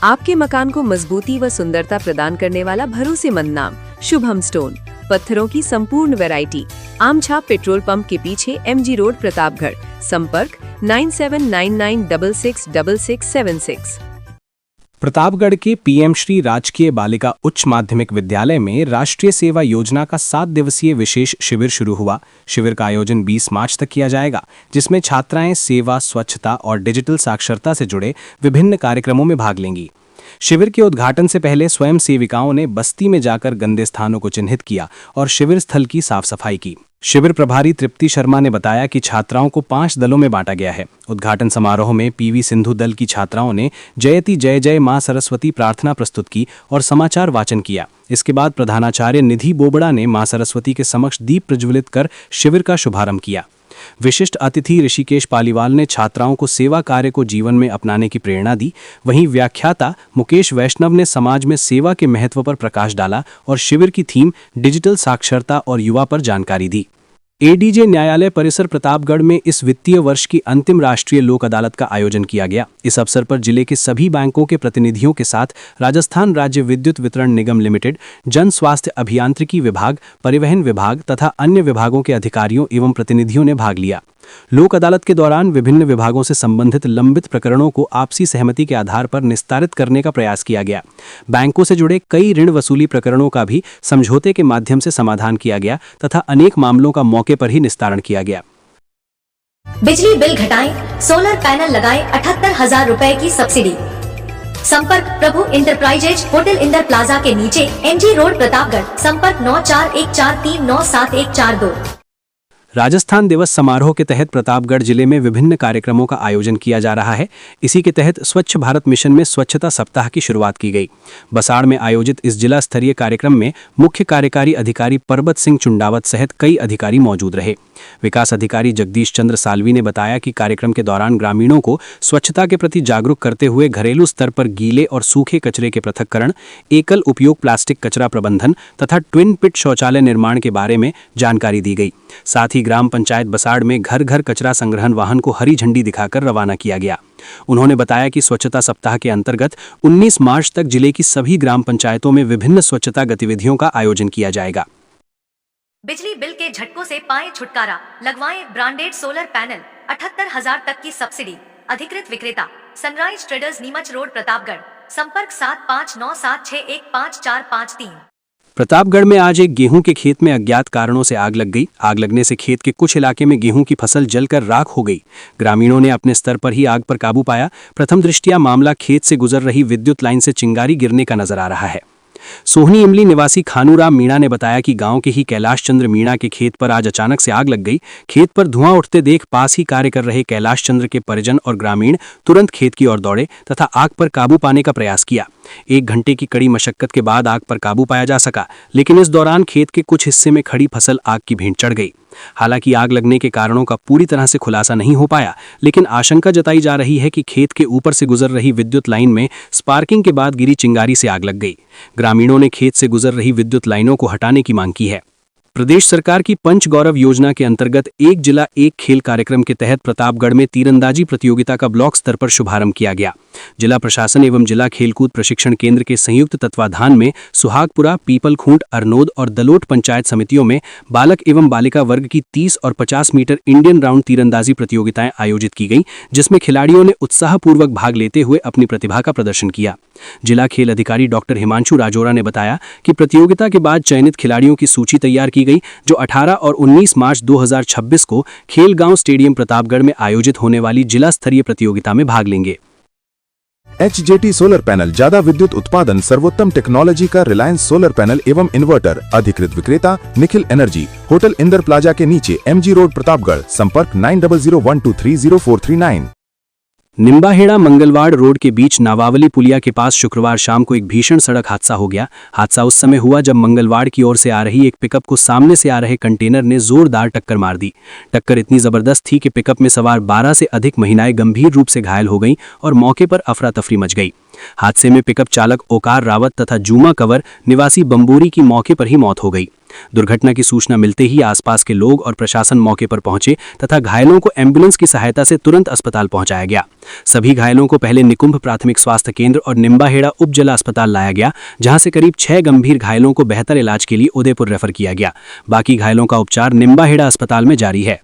आपके मकान को मजबूती व सुंदरता प्रदान करने वाला भरोसेमंद नाम शुभम स्टोन। पत्थरों की संपूर्ण वैरायटी, आमछाप पेट्रोल पंप के पीछे, MG रोड, प्रतापगढ़। संपर्क 9799666676। प्रतापगढ़ के PM श्री राजकीय बालिका उच्च माध्यमिक विद्यालय में राष्ट्रीय सेवा योजना का 7 दिवसीय विशेष शिविर शुरू हुआ। शिविर का आयोजन 20 मार्च तक किया जाएगा, जिसमें छात्राएं सेवा, स्वच्छता और डिजिटल साक्षरता से जुड़े विभिन्न कार्यक्रमों में भाग लेंगी। शिविर के उद्घाटन से पहले स्वयं सेविकाओं ने बस्ती में जाकर गंदे स्थानों को चिन्हित किया और शिविर स्थल की साफ सफाई की। शिविर प्रभारी तृप्ति शर्मा ने बताया कि छात्राओं को 5 दलों में बांटा गया है। उद्घाटन समारोह में PV सिंधु दल की छात्राओं ने जयति जय जय मां सरस्वती प्रार्थना प्रस्तुत की और समाचार वाचन किया। इसके बाद प्रधानाचार्य निधि बोबड़ा ने मां सरस्वती के समक्ष दीप प्रज्वलित कर शिविर का शुभारंभ किया। विशिष्ट अतिथि ऋषिकेश पालीवाल ने छात्राओं को सेवा कार्य को जीवन में अपनाने की प्रेरणा दी। वहीं व्याख्याता मुकेश वैष्णव ने समाज में सेवा के महत्व पर प्रकाश डाला और शिविर की थीम डिजिटल साक्षरता और युवा पर जानकारी दी। ADJ न्यायालय परिसर प्रतापगढ़ में इस वित्तीय वर्ष की अंतिम राष्ट्रीय लोक अदालत का आयोजन किया गया। इस अवसर पर जिले के सभी बैंकों के प्रतिनिधियों के साथ राजस्थान राज्य विद्युत वितरण निगम लिमिटेड, जन स्वास्थ्य अभियांत्रिकी विभाग, परिवहन विभाग तथा अन्य विभागों के अधिकारियों एवं प्रतिनिधियों ने भाग लिया। लोक अदालत के दौरान विभिन्न विभागों से संबंधित लंबित प्रकरणों को आपसी सहमति के आधार पर निस्तारित करने का प्रयास किया गया। बैंकों से जुड़े कई ऋण वसूली प्रकरणों का भी समझौते के माध्यम से समाधान किया गया तथा अनेक मामलों का मौके पर ही निस्तारण किया गया। बिजली बिल घटाएं, सोलर पैनल लगाएं, 78,000 रुपए की सब्सिडी। संपर्क प्रभु इंटरप्राइजेज, होटल इंदर प्लाजा के नीचे, MG रोड, प्रतापगढ़। संपर्क 9414397142। राजस्थान दिवस समारोह के तहत प्रतापगढ़ जिले में विभिन्न कार्यक्रमों का आयोजन किया जा रहा है। इसी के तहत स्वच्छ भारत मिशन में स्वच्छता सप्ताह की शुरुआत की गई। बसाड़ में आयोजित इस जिला स्तरीय कार्यक्रम में मुख्य कार्यकारी अधिकारी परबत सिंह चुंडावत सहित कई अधिकारी मौजूद रहे। विकास अधिकारी जगदीश चंद्र सालवी ने बताया कि कार्यक्रम के दौरान ग्रामीणों को स्वच्छता के प्रति जागरूक करते हुए घरेलू स्तर पर गीले और सूखे कचरे के पृथक्करण, एकल उपयोग प्लास्टिक कचरा प्रबंधन तथा ट्विन पिट शौचालय निर्माण के बारे में जानकारी दी गई। साथ ही ग्राम पंचायत बसाड़ में घर घर कचरा संग्रहण वाहन को हरी झंडी दिखाकर रवाना किया गया। उन्होंने बताया कि स्वच्छता सप्ताह के अंतर्गत 19 मार्च तक जिले की सभी ग्राम पंचायतों में विभिन्न स्वच्छता गतिविधियों का आयोजन किया जाएगा। बिजली बिल के झटकों से पाएं छुटकारा, लगवाएं ब्रांडेड सोलर पैनल, 78,000 तक की सब्सिडी। अधिकृत विक्रेता sunrise traders, Neemuch road, Pratapgarh. संपर्क 7597615453। प्रतापगढ़ में आज एक गेहूं के खेत में अज्ञात कारणों से आग लग गई। आग लगने से खेत के कुछ इलाके में गेहूं की फसल जलकर राख हो गई। ग्रामीणों ने अपने स्तर पर ही आग पर काबू पाया। प्रथम दृष्टया मामला खेत से गुजर रही विद्युत लाइन से चिंगारी गिरने का नजर आ रहा है। सोहनी इमली निवासी खानूराम मीणा ने बताया कि गांव के ही कैलाश चंद्र मीणा के खेत पर आज अचानक से आग लग गई। खेत पर धुआं उठते देख पास ही कार्य कर रहे कैलाश चंद्र के परिजन और ग्रामीण तुरंत खेत की ओर दौड़े तथा आग पर काबू पाने का प्रयास किया। 1 घंटे की कड़ी मशक्कत के बाद आग पर काबू पाया जा सका, लेकिन इस दौरान खेत के कुछ हिस्से में खड़ी फसल आग की भेंट चढ़ गई। हालांकि आग लगने के कारणों का पूरी तरह से खुलासा नहीं हो पाया, लेकिन आशंका जताई जा रही है कि खेत के ऊपर से गुजर रही विद्युत लाइन में स्पार्किंग के बाद गिरी चिंगारी से आग लग गई। ग्रामीणों ने खेत से गुजर रही विद्युत लाइनों को हटाने की मांग की है। प्रदेश सरकार की पंच गौरव योजना के अंतर्गत एक जिला एक खेल कार्यक्रम के तहत प्रतापगढ़ में तीरंदाजी प्रतियोगिता का ब्लॉक स्तर पर शुभारंभ किया गया। जिला प्रशासन एवं जिला खेलकूद प्रशिक्षण केंद्र के संयुक्त तत्वाधान में सुहागपुरा, पीपलखूंट, अरनोद और दलोट पंचायत समितियों में बालक एवं बालिका वर्ग की 30 और 50 मीटर इंडियन राउंड तीरंदाजी प्रतियोगिताएं आयोजित की गई, जिसमें खिलाड़ियों ने उत्साहपूर्वक भाग लेते हुए अपनी प्रतिभा का प्रदर्शन किया। जिला खेल अधिकारी डॉक्टर हिमांशु राजोरा ने बताया कि प्रतियोगिता के बाद चयनित खिलाड़ियों की सूची तैयार की गई, जो 18 और 19 मार्च 2026 को खेलगांव स्टेडियम प्रतापगढ़ में आयोजित होने वाली जिला स्तरीय प्रतियोगिता में भाग लेंगे। HJT सोलर पैनल, ज्यादा विद्युत उत्पादन, सर्वोत्तम टेक्नोलॉजी का रिलायंस सोलर पैनल एवं इन्वर्टर। अधिकृत विक्रेता Nikhil energy, hotel Inder plaza के नीचे, MG रोड, प्रतापगढ़। संपर्क 9001230439। निम्बाहेड़ा मंगलवाड़ रोड के बीच नावावली पुलिया के पास शुक्रवार शाम को एक भीषण सड़क हादसा हो गया। हादसा उस समय हुआ जब मंगलवाड़ की ओर से आ रही एक पिकअप को सामने से आ रहे कंटेनर ने जोरदार टक्कर मार दी। टक्कर इतनी जबरदस्त थी कि पिकअप में सवार 12 से अधिक महिलाएं गंभीर रूप से घायल हो गईं और मौके पर अफरा तफरी मच गई। हादसे में पिकअप चालक ओकार रावत तथा जूमा कंवर निवासी बम्बोरी की मौके पर ही मौत हो गई। दुर्घटना की सूचना मिलते ही आसपास के लोग और प्रशासन मौके पर पहुंचे तथा घायलों को एम्बुलेंस की सहायता से तुरंत अस्पताल पहुंचाया गया। सभी घायलों को पहले निकुंभ प्राथमिक स्वास्थ्य केंद्र और निम्बाहेड़ा उप जिला अस्पताल लाया गया, जहां से करीब 6 गंभीर घायलों को बेहतर इलाज के लिए उदयपुर रेफर किया गया। बाकी घायलों का उपचार निम्बाहेड़ा अस्पताल में जारी है।